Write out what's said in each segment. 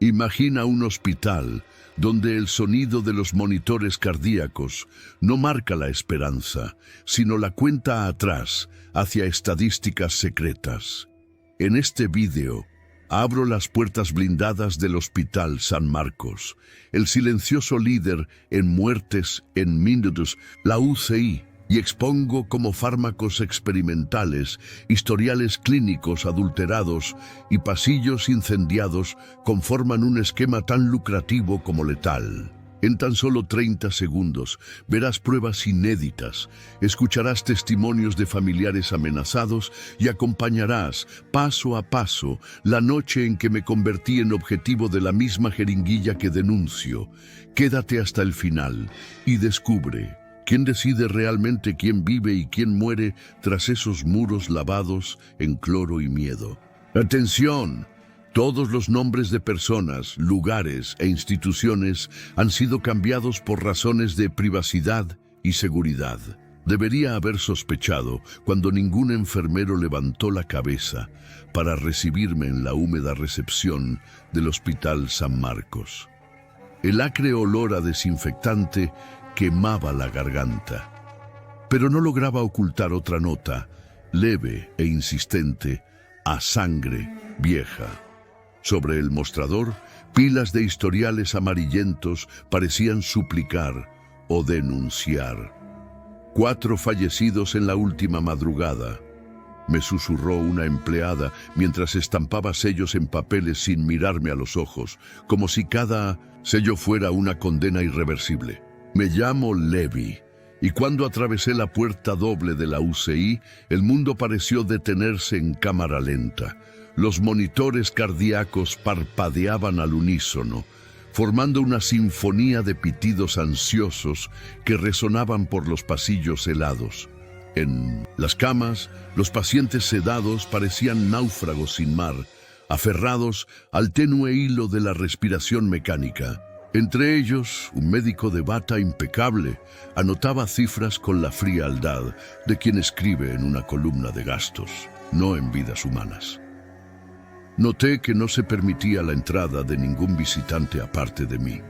Imagina un hospital donde el sonido de los monitores cardíacos no marca la esperanza, sino la cuenta atrás hacia estadísticas secretas. En este vídeo, abro las puertas blindadas del Hospital San Marcos, el silencioso líder en muertes en minutos, la UCI, y expongo cómo fármacos experimentales, historiales clínicos adulterados y pasillos incendiados conforman un esquema tan lucrativo como letal. En tan solo 30 segundos verás pruebas inéditas, escucharás testimonios de familiares amenazados y acompañarás, paso a paso, la noche en que me convertí en objetivo de la misma jeringuilla que denuncio. Quédate hasta el final y descubre quién decide realmente quién vive y quién muere tras esos muros lavados en cloro y miedo. ¡Atención! Todos los nombres de personas, lugares e instituciones han sido cambiados por razones de privacidad y seguridad. Debería haber sospechado cuando ningún enfermero levantó la cabeza para recibirme en la húmeda recepción del Hospital San Marcos. El acre olor a desinfectante quemaba la garganta, pero no lograba ocultar otra nota, leve e insistente, a sangre vieja. Sobre el mostrador, pilas de historiales amarillentos parecían suplicar o denunciar. 4 fallecidos en la última madrugada, me susurró una empleada mientras estampaba sellos en papeles sin mirarme a los ojos, como si cada sello fuera una condena irreversible. Me llamo Levi, y cuando atravesé la puerta doble de la UCI, el mundo pareció detenerse en cámara lenta. Los monitores cardíacos parpadeaban al unísono, formando una sinfonía de pitidos ansiosos que resonaban por los pasillos helados. En las camas, los pacientes sedados parecían náufragos sin mar, aferrados al tenue hilo de la respiración mecánica. Entre ellos, un médico de bata impecable anotaba cifras con la frialdad de quien escribe en una columna de gastos, no en vidas humanas. Noté que no se permitía la entrada de ningún visitante aparte de mí.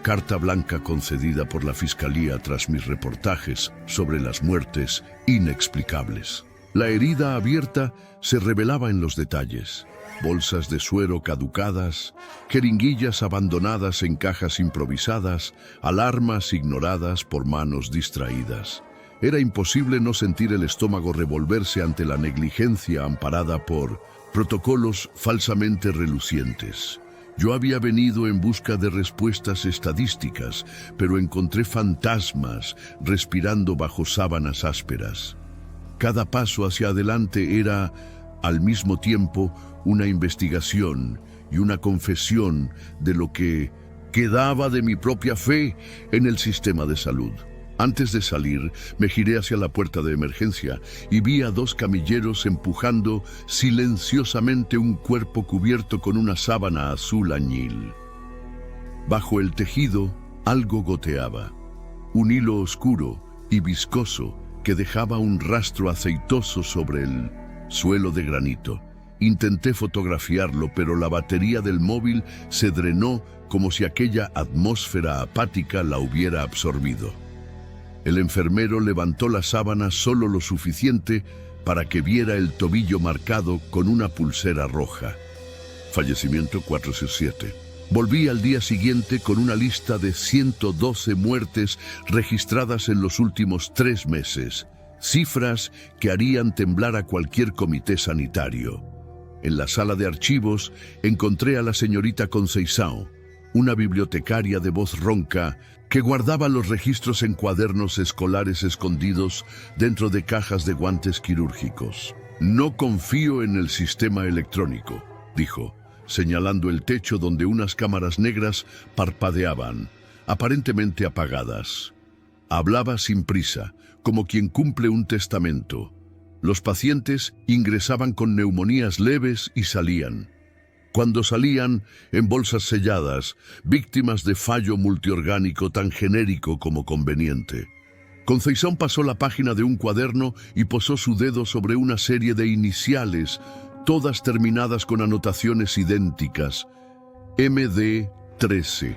Carta blanca concedida por la Fiscalía tras mis reportajes sobre las muertes inexplicables. La herida abierta se revelaba en los detalles. Bolsas de suero caducadas, jeringuillas abandonadas en cajas improvisadas, alarmas ignoradas por manos distraídas. Era imposible no sentir el estómago revolverse ante la negligencia amparada por protocolos falsamente relucientes. Yo había venido en busca de respuestas estadísticas, pero encontré fantasmas respirando bajo sábanas ásperas. Cada paso hacia adelante era, al mismo tiempo, una investigación y una confesión de lo que quedaba de mi propia fe en el sistema de salud. Antes de salir, me giré hacia la puerta de emergencia y vi a 2 camilleros empujando silenciosamente un cuerpo cubierto con una sábana azul añil. Bajo el tejido, algo goteaba, un hilo oscuro y viscoso que dejaba un rastro aceitoso sobre el suelo de granito. Intenté fotografiarlo, pero la batería del móvil se drenó como si aquella atmósfera apática la hubiera absorbido. El enfermero levantó la sábana solo lo suficiente para que viera el tobillo marcado con una pulsera roja. Fallecimiento 467. Volví al día siguiente con una lista de 112 muertes registradas en los últimos 3 meses. Cifras que harían temblar a cualquier comité sanitario. En la sala de archivos encontré a la señorita Conceição, una bibliotecaria de voz ronca que guardaba los registros en cuadernos escolares escondidos dentro de cajas de guantes quirúrgicos. No confío en el sistema electrónico, dijo, señalando el techo donde unas cámaras negras parpadeaban, aparentemente apagadas. Hablaba sin prisa, como quien cumple un testamento. Los pacientes ingresaban con neumonías leves y salían. Cuando salían, en bolsas selladas, víctimas de fallo multiorgánico tan genérico como conveniente. Conceição pasó la página de un cuaderno y posó su dedo sobre una serie de iniciales, todas terminadas con anotaciones idénticas. MD13.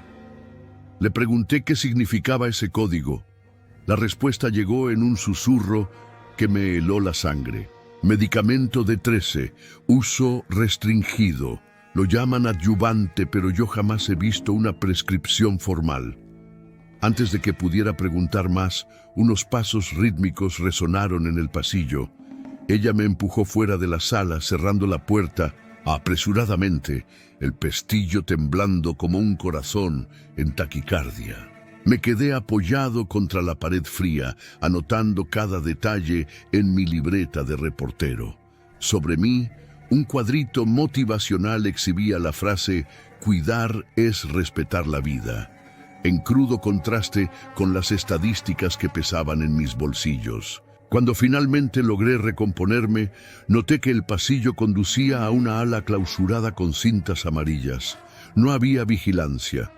Le pregunté qué significaba ese código. La respuesta llegó en un susurro que me heló la sangre. Medicamento D13, uso restringido. Lo llaman adyuvante, pero yo jamás he visto una prescripción formal. Antes de que pudiera preguntar más, unos pasos rítmicos resonaron en el pasillo. Ella me empujó fuera de la sala, cerrando la puerta apresuradamente, el pestillo temblando como un corazón en taquicardia. Me quedé apoyado contra la pared fría, anotando cada detalle en mi libreta de reportero. Sobre mí, un cuadrito motivacional exhibía la frase «Cuidar es respetar la vida», en crudo contraste con las estadísticas que pesaban en mis bolsillos. Cuando finalmente logré recomponerme, noté que el pasillo conducía a una ala clausurada con cintas amarillas. No había vigilancia.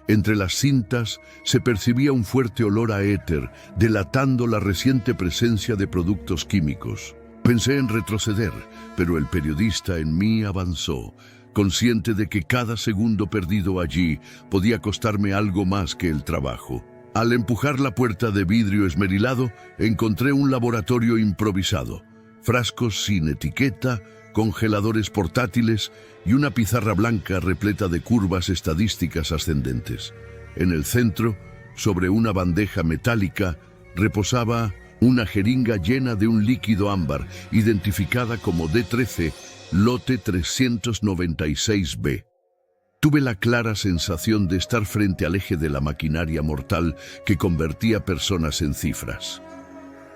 Entre las cintas se percibía un fuerte olor a éter, delatando la reciente presencia de productos químicos. Pensé en retroceder, pero el periodista en mí avanzó, consciente de que cada segundo perdido allí podía costarme algo más que el trabajo. Al empujar la puerta de vidrio esmerilado, encontré un laboratorio improvisado, frascos sin etiqueta, congeladores portátiles y una pizarra blanca repleta de curvas estadísticas ascendentes. En el centro, sobre una bandeja metálica, reposaba una jeringa llena de un líquido ámbar, identificada como D13, lote 396B. Tuve la clara sensación de estar frente al eje de la maquinaria mortal que convertía personas en cifras.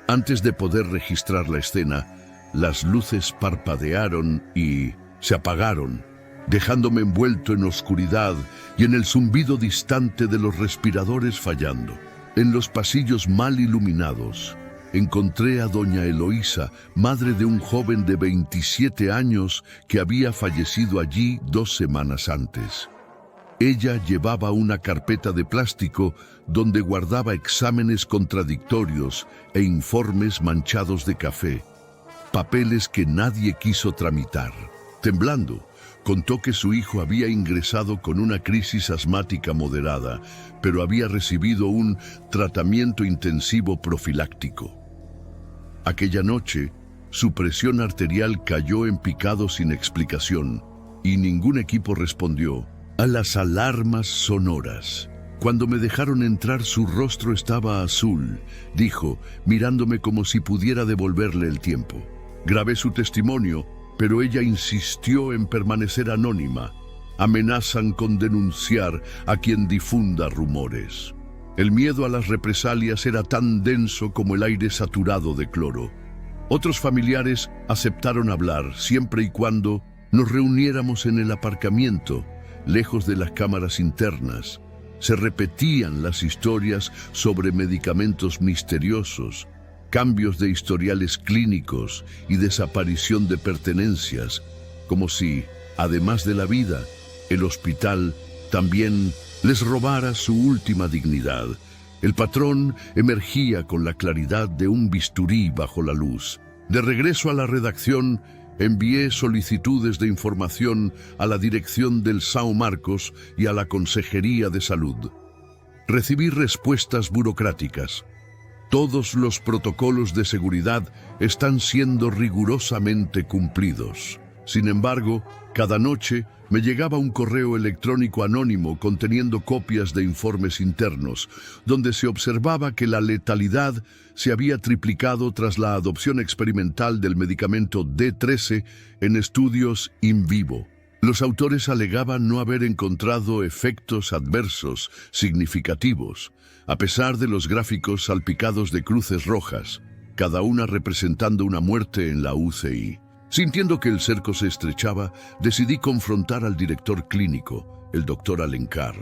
Antes de poder registrar la escena, las luces parpadearon y se apagaron, dejándome envuelto en oscuridad y en el zumbido distante de los respiradores fallando. En los pasillos mal iluminados, encontré a doña Eloísa, madre de un joven de 27 años que había fallecido allí 2 semanas antes. Ella llevaba una carpeta de plástico donde guardaba exámenes contradictorios e informes manchados de café, papeles que nadie quiso tramitar. Temblando, contó que su hijo había ingresado con una crisis asmática moderada, pero había recibido un tratamiento intensivo profiláctico. Aquella noche, su presión arterial cayó en picado sin explicación y ningún equipo respondió a las alarmas sonoras. Cuando me dejaron entrar, su rostro estaba azul, dijo, mirándome como si pudiera devolverle el tiempo. Grabé su testimonio, pero ella insistió en permanecer anónima. Amenazan con denunciar a quien difunda rumores. El miedo a las represalias era tan denso como el aire saturado de cloro. Otros familiares aceptaron hablar siempre y cuando nos reuniéramos en el aparcamiento, lejos de las cámaras internas. Se repetían las historias sobre medicamentos misteriosos, cambios de historiales clínicos y desaparición de pertenencias, como si, además de la vida, el hospital también les robara su última dignidad. El patrón emergía con la claridad de un bisturí bajo la luz. De regreso a la redacción, envié solicitudes de información a la dirección del São Marcos y a la Consejería de Salud. Recibí respuestas burocráticas. Todos los protocolos de seguridad están siendo rigurosamente cumplidos. Sin embargo, cada noche me llegaba un correo electrónico anónimo conteniendo copias de informes internos, donde se observaba que la letalidad se había triplicado tras la adopción experimental del medicamento D13 en estudios in vivo. Los autores alegaban no haber encontrado efectos adversos significativos, a pesar de los gráficos salpicados de cruces rojas, cada una representando una muerte en la UCI. Sintiendo que el cerco se estrechaba, decidí confrontar al director clínico, el doctor Alencar,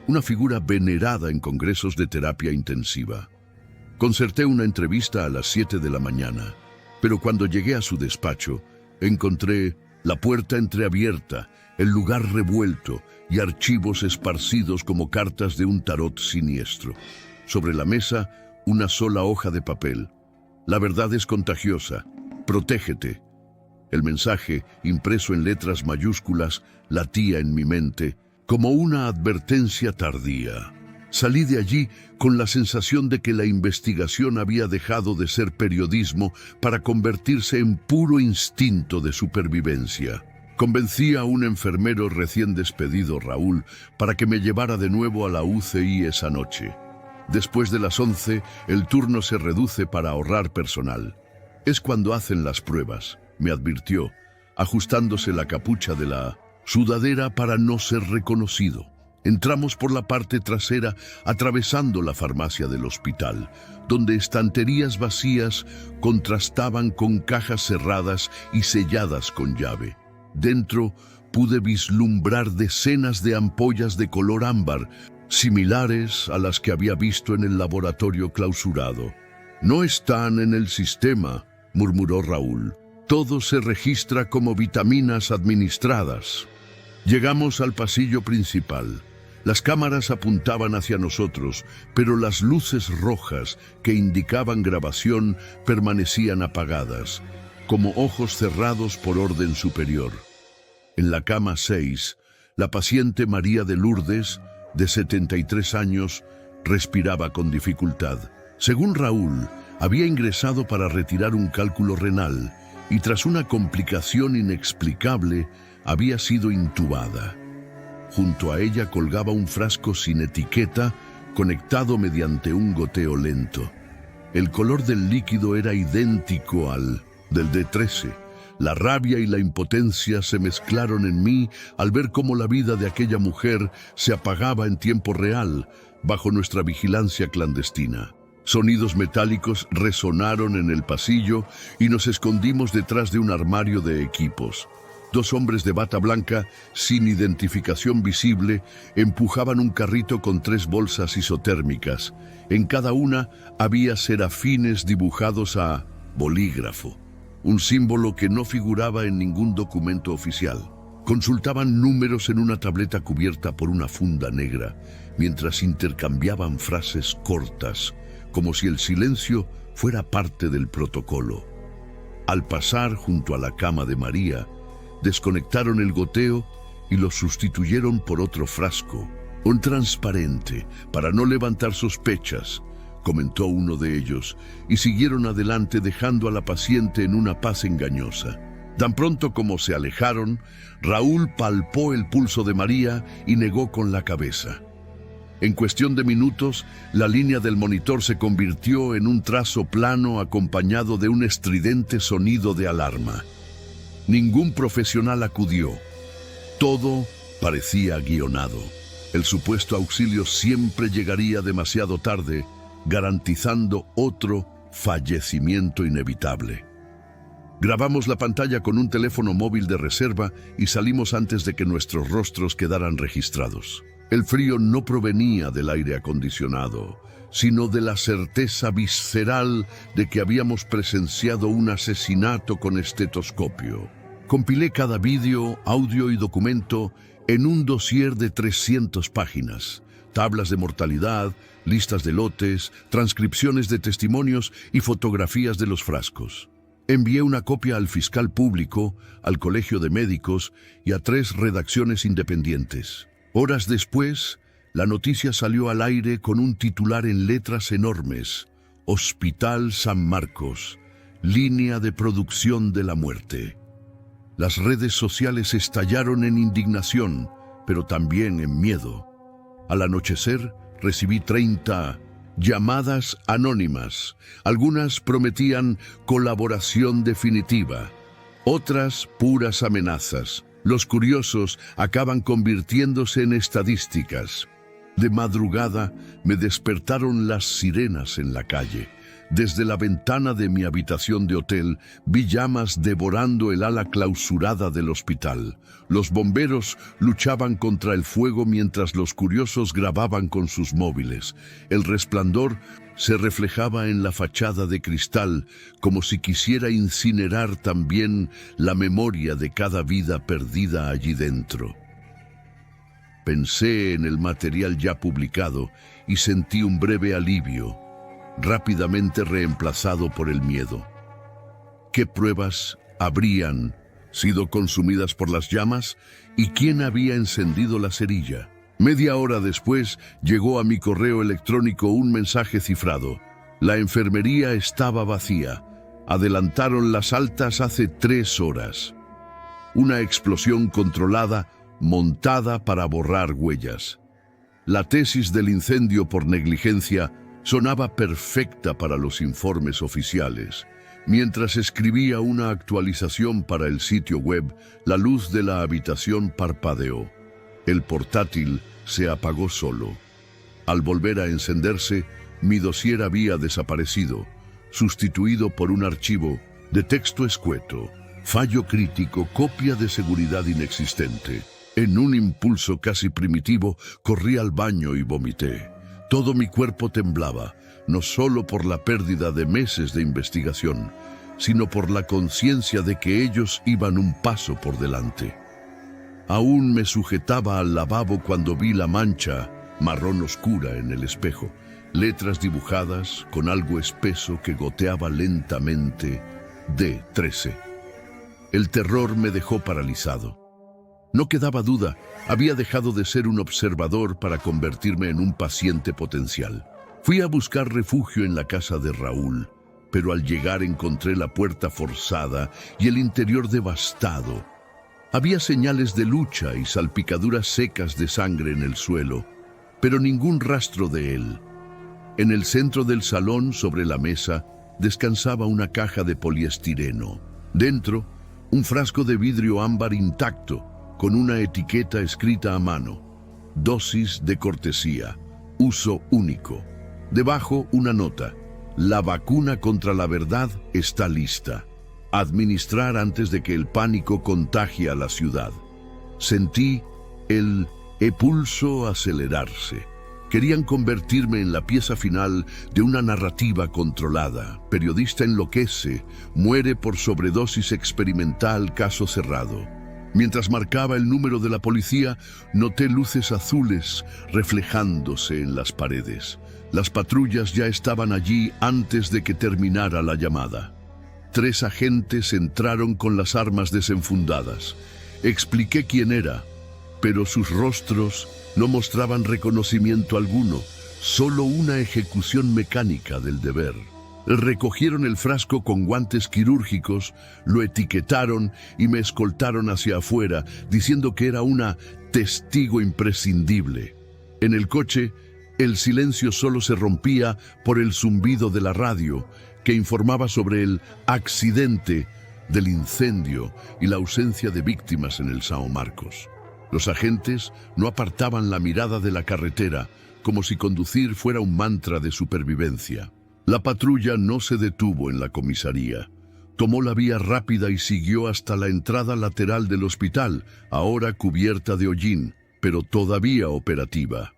una figura venerada en congresos de terapia intensiva. Concerté una entrevista a las 7 de la mañana, pero cuando llegué a su despacho, encontré la puerta entreabierta, el lugar revuelto y archivos esparcidos como cartas de un tarot siniestro. Sobre la mesa, una sola hoja de papel. La verdad es contagiosa. Protégete. El mensaje, impreso en letras mayúsculas, latía en mi mente, como una advertencia tardía. Salí de allí con la sensación de que la investigación había dejado de ser periodismo para convertirse en puro instinto de supervivencia. Convencí a un enfermero recién despedido, Raúl, para que me llevara de nuevo a la UCI esa noche. Después de las 11, el turno se reduce para ahorrar personal. Es cuando hacen las pruebas, me advirtió, ajustándose la capucha de la sudadera para no ser reconocido. Entramos por la parte trasera, atravesando la farmacia del hospital, donde estanterías vacías contrastaban con cajas cerradas y selladas con llave. Dentro pude vislumbrar decenas de ampollas de color ámbar, similares a las que había visto en el laboratorio clausurado. «No están en el sistema», murmuró Raúl. «Todo se registra como vitaminas administradas». Llegamos al pasillo principal. Las cámaras apuntaban hacia nosotros, pero las luces rojas que indicaban grabación permanecían apagadas, como ojos cerrados por orden superior. En la cama 6, la paciente María de Lourdes, de 73 años, respiraba con dificultad. Según Raúl, había ingresado para retirar un cálculo renal y tras una complicación inexplicable había sido intubada. Junto a ella colgaba un frasco sin etiqueta, conectado mediante un goteo lento. El color del líquido era idéntico al del D13. La rabia y la impotencia se mezclaron en mí al ver cómo la vida de aquella mujer se apagaba en tiempo real, bajo nuestra vigilancia clandestina. Sonidos metálicos resonaron en el pasillo y nos escondimos detrás de un armario de equipos. 2 hombres de bata blanca, sin identificación visible, empujaban un carrito con 3 bolsas isotérmicas. En cada una había serafines dibujados a bolígrafo, un símbolo que no figuraba en ningún documento oficial. Consultaban números en una tableta cubierta por una funda negra, mientras intercambiaban frases cortas, como si el silencio fuera parte del protocolo. Al pasar junto a la cama de María, desconectaron el goteo y lo sustituyeron por otro frasco, un transparente, para no levantar sospechas, comentó uno de ellos, y siguieron adelante dejando a la paciente en una paz engañosa. Tan pronto como se alejaron, Raúl palpó el pulso de María y negó con la cabeza. En cuestión de minutos, la línea del monitor se convirtió en un trazo plano acompañado de un estridente sonido de alarma. Ningún profesional acudió. Todo parecía guionado. El supuesto auxilio siempre llegaría demasiado tarde, garantizando otro fallecimiento inevitable. Grabamos la pantalla con un teléfono móvil de reserva y salimos antes de que nuestros rostros quedaran registrados. El frío no provenía del aire acondicionado, sino de la certeza visceral de que habíamos presenciado un asesinato con estetoscopio. Compilé cada vídeo, audio y documento en un dossier de 300 páginas, tablas de mortalidad, listas de lotes, transcripciones de testimonios y fotografías de los frascos. Envié una copia al fiscal público, al Colegio de Médicos y a 3 redacciones independientes. Horas después, la noticia salió al aire con un titular en letras enormes: Hospital San Marcos, línea de producción de la muerte. Las redes sociales estallaron en indignación, pero también en miedo. Al anochecer, recibí 30 llamadas anónimas. Algunas prometían colaboración definitiva, otras puras amenazas. Los curiosos acaban convirtiéndose en estadísticas. De madrugada me despertaron las sirenas en la calle. Desde la ventana de mi habitación de hotel vi llamas devorando el ala clausurada del hospital. Los bomberos luchaban contra el fuego mientras los curiosos grababan con sus móviles. El resplandor se reflejaba en la fachada de cristal, como si quisiera incinerar también la memoria de cada vida perdida allí dentro. Pensé en el material ya publicado y sentí un breve alivio, rápidamente reemplazado por el miedo. ¿Qué pruebas habrían sido consumidas por las llamas y quién había encendido la cerilla. Media hora después llegó a mi correo electrónico un mensaje cifrado. La enfermería estaba vacía. Adelantaron las altas hace 3 horas. Una explosión controlada, montada para borrar huellas. La tesis del incendio por negligencia sonaba perfecta para los informes oficiales. Mientras escribía una actualización para el sitio web, la luz de la habitación parpadeó. El portátil se apagó solo. Al volver a encenderse, mi dossier había desaparecido, sustituido por un archivo de texto escueto. Fallo crítico, copia de seguridad inexistente. En un impulso casi primitivo, corrí al baño y vomité. Todo mi cuerpo temblaba, no solo por la pérdida de meses de investigación, sino por la conciencia de que ellos iban un paso por delante. Aún me sujetaba al lavabo cuando vi la mancha marrón oscura en el espejo, letras dibujadas con algo espeso que goteaba lentamente. D13. El terror me dejó paralizado. No quedaba duda, había dejado de ser un observador para convertirme en un paciente potencial. Fui a buscar refugio en la casa de Raúl, pero al llegar encontré la puerta forzada y el interior devastado. Había señales de lucha y salpicaduras secas de sangre en el suelo, pero ningún rastro de él. En el centro del salón, sobre la mesa, descansaba una caja de poliestireno. Dentro, un frasco de vidrio ámbar intacto, con una etiqueta escrita a mano. Dosis de cortesía. Uso único. Debajo, una nota. La vacuna contra la verdad está lista. Administrar antes de que el pánico contagie a la ciudad. Sentí el pulso acelerarse. Querían convertirme en la pieza final de una narrativa controlada. Periodista enloquece, muere por sobredosis experimental, caso cerrado. Mientras marcaba el número de la policía, noté luces azules reflejándose en las paredes. Las patrullas ya estaban allí antes de que terminara la llamada. 3 agentes entraron con las armas desenfundadas. Expliqué quién era, pero sus rostros no mostraban reconocimiento alguno, solo una ejecución mecánica del deber. Recogieron el frasco con guantes quirúrgicos, lo etiquetaron y me escoltaron hacia afuera, diciendo que era una testigo imprescindible. En el coche, el silencio solo se rompía por el zumbido de la radio, que informaba sobre el accidente del incendio y la ausencia de víctimas en el São Marcos. Los agentes no apartaban la mirada de la carretera, como si conducir fuera un mantra de supervivencia. La patrulla no se detuvo en la comisaría. Tomó la vía rápida y siguió hasta la entrada lateral del hospital, ahora cubierta de hollín, pero todavía operativa.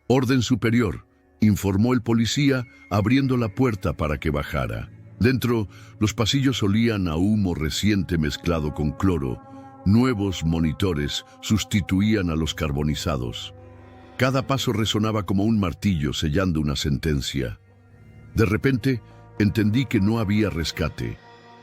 Orden superior, informó el policía, abriendo la puerta para que bajara. Dentro, los pasillos olían a humo reciente mezclado con cloro. Nuevos monitores sustituían a los carbonizados. Cada paso resonaba como un martillo sellando una sentencia. De repente, entendí que no había rescate,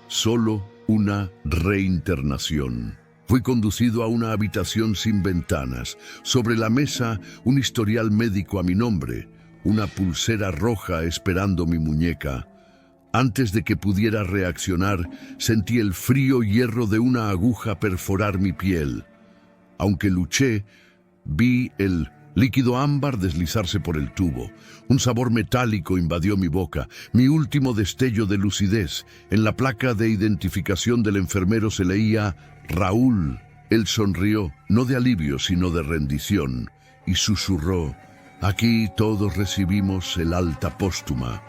solo una reinternación. Fui conducido a una habitación sin ventanas. Sobre la mesa, un historial médico a mi nombre, una pulsera roja esperando mi muñeca. Antes de que pudiera reaccionar, sentí el frío hierro de una aguja perforar mi piel. Aunque luché, vi el líquido ámbar deslizarse por el tubo. Un sabor metálico invadió mi boca. Mi último destello de lucidez. En la placa de identificación del enfermero se leía Raúl. Él sonrió, no de alivio, sino de rendición, y susurró: aquí todos recibimos el alta póstuma.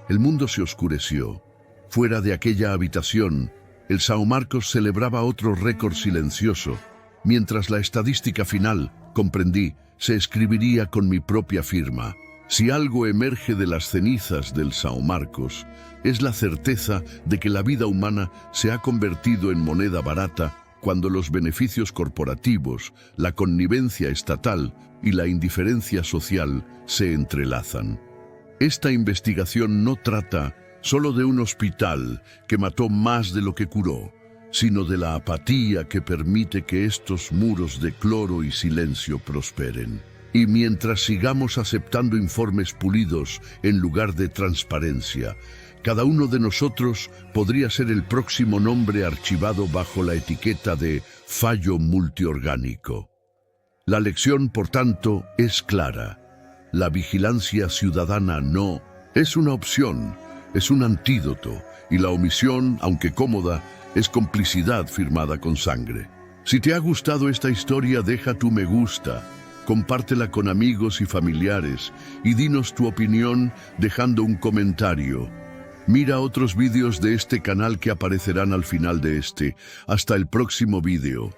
El mundo se oscureció. Fuera de aquella habitación, el São Marcos celebraba otro récord silencioso, mientras la estadística final, comprendí, se escribiría con mi propia firma. Si algo emerge de las cenizas del São Marcos, es la certeza de que la vida humana se ha convertido en moneda barata cuando los beneficios corporativos, la connivencia estatal y la indiferencia social se entrelazan. Esta investigación no trata solo de un hospital que mató más de lo que curó, sino de la apatía que permite que estos muros de cloro y silencio prosperen. Y mientras sigamos aceptando informes pulidos en lugar de transparencia, cada uno de nosotros podría ser el próximo nombre archivado bajo la etiqueta de fallo multiorgánico. La lección, por tanto, es clara. La vigilancia ciudadana no es una opción, es un antídoto, y la omisión, aunque cómoda, es complicidad firmada con sangre. Si te ha gustado esta historia, deja tu me gusta, compártela con amigos y familiares, y dinos tu opinión dejando un comentario. Mira otros vídeos de este canal que aparecerán al final de este. Hasta el próximo vídeo.